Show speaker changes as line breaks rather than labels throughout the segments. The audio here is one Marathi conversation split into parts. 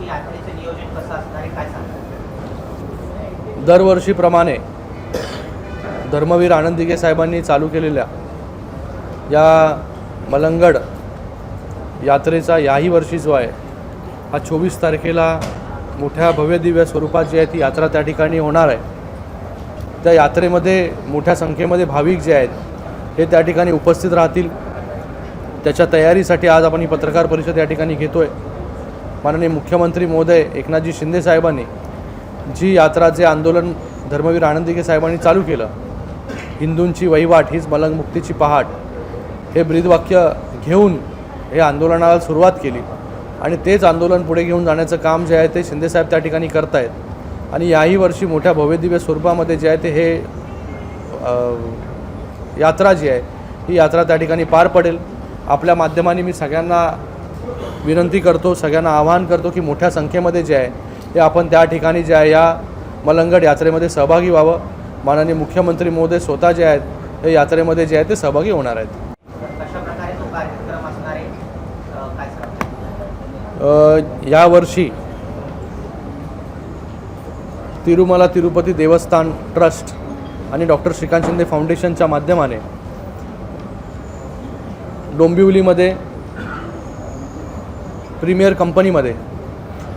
यावर्षी यात्रेचं नियोजन कसं असणार आहे, काय सांगणार?
दरवर्षीप्रमाणे धर्मवीर आनंद दिघे साहेबांनी चालू केलेल्या या मलंगड यात्रेचा याही वर्षी जो आहे हा 24 तारखेला मोठ्या भव्यदिव्य स्वरूपात जी आहे ती यात्रा त्या ठिकाणी होणार आहे। त्या यात्रेमध्ये मोठ्या संख्येमध्ये भाविक जे आहेत हे त्या ठिकाणी उपस्थित राहतील। त्याच्या तयारीसाठी आज आपण ही पत्रकार परिषद या ठिकाणी घेतोय। माननीय मुख्यमंत्री महोदय एकनाथजी शिंदे साहेबांनी जी यात्रा जे आंदोलन धर्मवीर आनंद दिघे साहेबांनी चालू केलं, हिंदूंची वहिवाट हीच मलंगमुक्तीची पहाट, हे ब्रीदवाक्य घेऊन हे आंदोलनाला सुरुवात केली आणि तेच आंदोलन पुढे घेऊन जाण्याचं काम जे आहे ते शिंदेसाहेब त्या ठिकाणी करत आहेत। आणि याही वर्षी मोठ्या भव्यदिव्य स्वरूपामध्ये जे आहे ते हे यात्रा जी आहे ही यात्रा त्या ठिकाणी पार पडेल। आपल्या माध्यमांनी मी सगळ्यांना विनंती करतो, सगळ्यांना आवाहन करतो की मोठ्या संख्येमध्ये जे आहे ते आपण त्या ठिकाणी जे आहे या मलंगड यात्रेमध्ये सहभागी व्हावं। माननीय मुख्यमंत्री महोदय स्वतः जे आहेत हे यात्रेमध्ये जे आहे ते सहभागी होणार आहेत।
कशा प्रकारे तो कार्यक्रम असणार आहे, काय सांगणार?
यावर्षी तिरुमला तिरुपती देवस्थान ट्रस्ट आणि डॉक्टर श्रीकांत शिंदे फाउंडेशनच्या माध्यमाने डोंबिवलीमध्ये प्रीमियर कंपनीमध्ये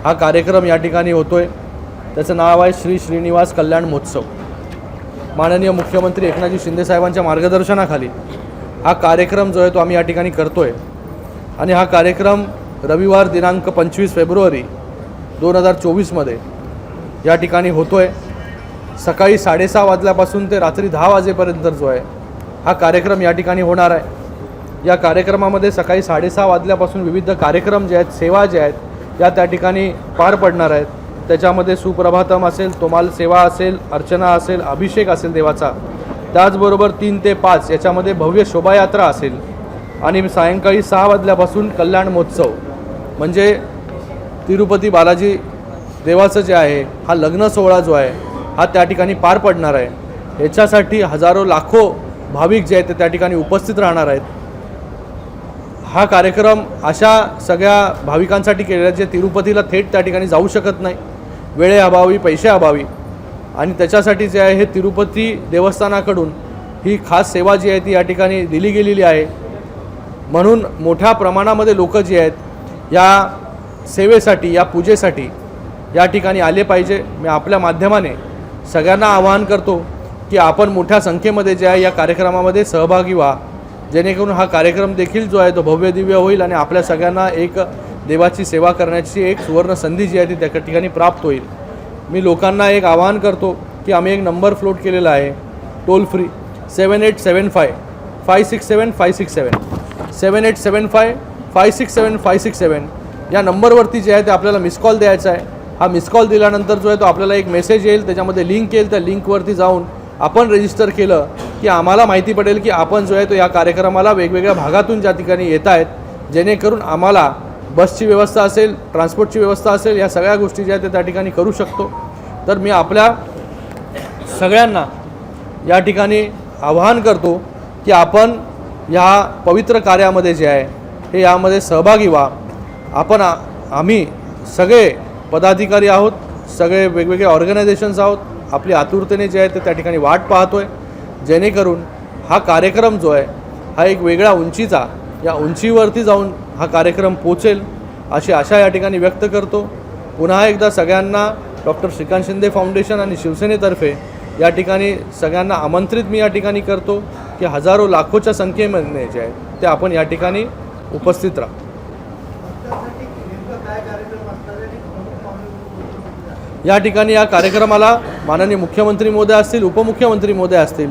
हा कार्यक्रम या ठिकाणी होतोय। त्याचं नाव आहे श्री श्रीनिवास कल्याण महोत्सव। माननीय मुख्यमंत्री एकनाथजी शिंदे साहेबांच्या मार्गदर्शनाखाली हा कार्यक्रम जो आहे तो आम्ही या ठिकाणी करतोय आणि हा कार्यक्रम रविवार दिनांक 25 फेब्रुवारी 2024 या ठिकाणी होतोय। सकाळी 6:30 वाजल्यापासून ते रात्री 10 वाजेपर्यंत जो आहे हा कार्यक्रम या ठिकाणी होणार आहे। या कार्यक्रमामध्ये सकाळी 6:30 वाजल्यापासून विविध कार्यक्रम जे आहेत, सेवा जे आहेत या त्या ठिकाणी पार पडणार आहेत। त्याच्यामध्ये सुप्रभातम असेल, तोमाल सेवा असेल, अर्चना असेल, अभिषेक असेल देवाचा, त्याचबरोबर 3 ते 5 याच्यामध्ये भव्य शोभायात्रा असेल आणि सायंकाळी 6 वाजल्यापासून कल्याण महोत्सव म्हणजे तिरुपती बालाजी देवाचं जे आहे हा लग्न सोहळा जो आहे हा त्या ठिकाणी पार पडणार आहे। याच्यासाठी हजारो लाखो भाविक जे आहेत ते त्या ठिकाणी उपस्थित राहणार आहेत। हा कार्यक्रम अशा सगळ्या भाविकांसाठी केलेला जे तिरुपतीला थेट त्या ठिकाणी जाऊ शकत नाही, वेळेअभावी, पैशाअभावी, आणि त्याच्यासाठी जे आहे हे तिरुपती देवस्थानाकडून ही खास सेवा जी आहे ती या ठिकाणी दिली गेलेली आहे। म्हणून मोठ्या प्रमाणामध्ये लोक जे आहेत या सेवेसाठी, या पूजेसाठी या ठिकाणी आले पाहिजे। मी आपल्या माध्यमाने सगळ्यांना आवाहन करतो की आपण मोठ्या संख्येमध्ये जे आहे या कार्यक्रमामध्ये सहभागी व्हा, जेणेकरून हा कार्यक्रम देखील जो आहे तो भव्य दिव्य होईल आणि आपल्या सगळ्यांना एक देवाची सेवा करण्याची एक सुवर्ण संधी जी आहे ती त्या ठिकाणी प्राप्त होईल। मी लोकांना एक आवाहन करतो की आम्ही एक नंबर फ्लोट केलेला आहे टोल फ्री 7875 567 567 7875 567 567 या नंबरवरती जे आहे ते आपल्याला मिस कॉल द्यायचा आहे। हा मिस कॉल दिल्यानंतर जो आहे तो आपल्याला एक मेसेज येईल, त्याच्यामध्ये लिंक येईल, त्या लिंकवरती जाऊन आपण रजिस्टर केलं की आम्हाला माहिती पडेल की आपण जो आहे तो या कार्यक्रमाला वेगवेगळ्या भागातून ज्या ठिकाणी येत आहेत, जेणेकरून आम्हाला बसची व्यवस्था असेल, ट्रान्सपोर्टची व्यवस्था असेल, या सगळ्या गोष्टी ज्या आहेत त्या ठिकाणी करू शकतो। तर मी आपल्या सगळ्यांना या ठिकाणी आवाहन करतो की आपण या पवित्र कार्यामध्ये जे आहे हे यामध्ये सहभागी व्हा। आम्ही सगळे पदाधिकारी आहोत, सगळे वेगवेगळे ऑर्गनायझेशन्स आहोत, आपली आतुरतेने जे आहे ते त्या ठिकाणी वाट पाहतोय, जेणेकरून हा कार्यक्रम जो आहे हा एक वेगळ्या उंचीचा, या उंचीवरती जाऊन हा कार्यक्रम पोचेल अशी आशा या ठिकाणी व्यक्त करतो। पुन्हा एकदा सगळ्यांना डॉक्टर श्रीकांत शिंदे फाउंडेशन आणि शिवसेनेतर्फे या ठिकाणी सगळ्यांना आमंत्रित मी या ठिकाणी करतो की हजारो लाखोच्या संख्येमध्ये जे आहे ते आपण या ठिकाणी उपस्थित राहा। या ठिकाणी या कार्यक्रमाला माननीय मुख्यमंत्री महोदय असतील, उपमुख्यमंत्री महोदय असतील,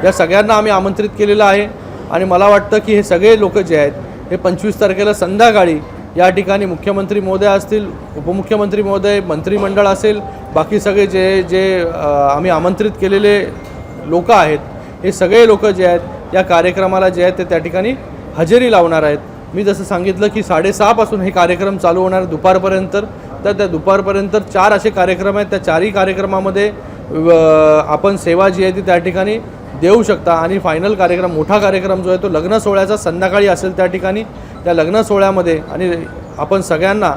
या सगळ्यांना आम्ही आमंत्रित केलेलं आहे आणि मला वाटतं की हे सगळे लोक जे आहेत हे 25 तारखेला संध्याकाळी या ठिकाणी मुख्यमंत्री महोदय असतील, उपमुख्यमंत्री महोदय, मंत्रिमंडळ असेल, बाकी सगळे जे आम्ही आमंत्रित केलेले लोक आहेत हे सगळे लोक जे आहेत या कार्यक्रमाला जे आहेत ते त्या ठिकाणी हजेरी लावणार आहेत। मी जसं सांगितलं की 6:30 पासून हे कार्यक्रम चालू होणार दुपारपर्यंत, तर त्या दुपारपर्यंत 4 असे कार्यक्रम आहेत। त्या 4ही कार्यक्रमामध्ये आपण सेवा जी आहे ती त्या ठिकाणी देऊ शकता आणि फायनल कार्यक्रम, मोठा कार्यक्रम जो आहे तो लग्न सोहळ्याचा संध्याकाळी असेल त्या ठिकाणी। त्या लग्न सोहळ्यामध्ये आणि आपण सगळ्यांना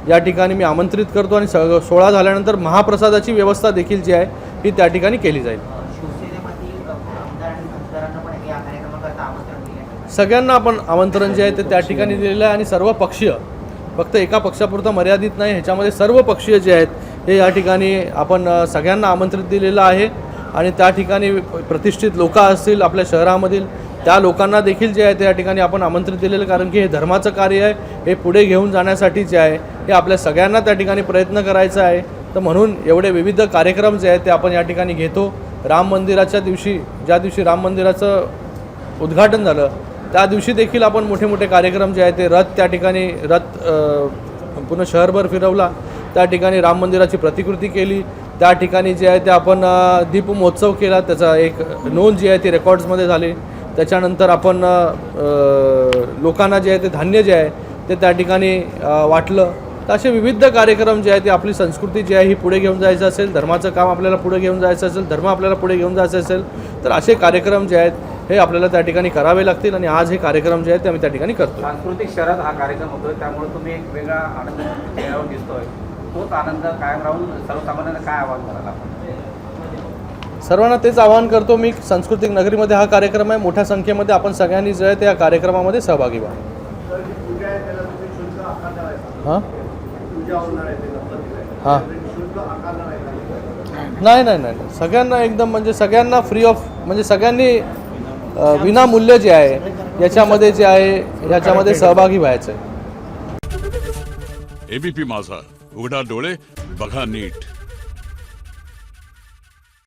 या ठिकाणी मी आमंत्रित करतो आणि सोहळा झाल्यानंतर महाप्रसादाची व्यवस्था देखील जी आहे ही त्या ठिकाणी केली जाईल.
शिवसेनेमधील आमदार आणि खासदारांना पण या कार्यक्रमाकरता आमंत्रण दिले आहे.
सगळ्यांना आपण आमंत्रण जे आहे ते त्या ठिकाणी दिलेलं आहे आणि सर्व पक्षीय, फक्त एका पक्षापुरतं मर्यादित नाही, ह्याच्यामध्ये सर्व पक्षीय जे आहेत हे या ठिकाणी आपण सगळ्यांना आमंत्रित दिलेलं आहे. आणि त्या ठिकाणी प्रतिष्ठित लोक असतील आपल्या शहरामधील, त्या लोकांना देखील जे आहे त्या ठिकाणी आपण आमंत्रित दिलेलं, कारण की हे धर्माचं कार्य आहे, हे पुढे घेऊन जाण्यासाठी जे आहे हे आपल्या सगळ्यांना त्या ठिकाणी प्रयत्न करायचा आहे. तर म्हणून एवढे विविध कार्यक्रम जे आहेत ते आपण या ठिकाणी घेतो. राम मंदिराच्या दिवशी, ज्या दिवशी राम मंदिराचं उद्घाटन झालं त्या दिवशी देखील आपण मोठे मोठे कार्यक्रम जे आहेत ते त्या ठिकाणी पूर्ण शहरभर फिरवला. त्या ठिकाणी राम मंदिराची प्रतिकृती केली, त्या ठिकाणी जे आहे ते आपण दीप महोत्सव केला, त्याचा एक नोंद जी आहे ती रेकॉर्ड्समध्ये झाली. त्याच्यानंतर आपण लोकांना जे आहे ते धान्य जे आहे ते त्या ठिकाणी वाटलं. तर असे विविध कार्यक्रम जे आहे ते आपली संस्कृती जी आहे ही पुढे घेऊन जायचं असेल, धर्माचं काम आपल्याला पुढे घेऊन जायचं असेल, धर्म आपल्याला पुढे घेऊन जायचं असेल, तर असे कार्यक्रम जे आहेत हे आपल्याला त्या ठिकाणी करावे लागतील. आणि आज हे कार्यक्रम जे आहेत ते आम्ही त्या ठिकाणी करतो.
सांस्कृतिक शहरात हा कार्यक्रम होतोय, त्यामुळे तुम्ही एक वेगळा आनंद चेहऱ्यावर दिसतोय. तोच आनंद कायम राहून सर्वसामान्यांना काय आवाहन करायला आपण?
सर्वांना तेच आवाहन करतो मी. सांस्कृतिक नगरीमध्ये हा कार्यक्रम आहे, मोठ्या संख्येमध्ये आपण सगळ्यांनी जे आहे त्या कार्यक्रमामध्ये सहभागी व्हा. हां हां नाही नाही नाही, सगळ्यांना एकदम म्हणजे सगळ्यांना फ्री ऑफ, म्हणजे सगळ्यांनी विनामूल्य जे आहे याच्यामध्ये जे आहे याच्यामध्ये सहभागी व्हायचं आहे.
एबीपी माझा, उघडा डोळे बघा नीट.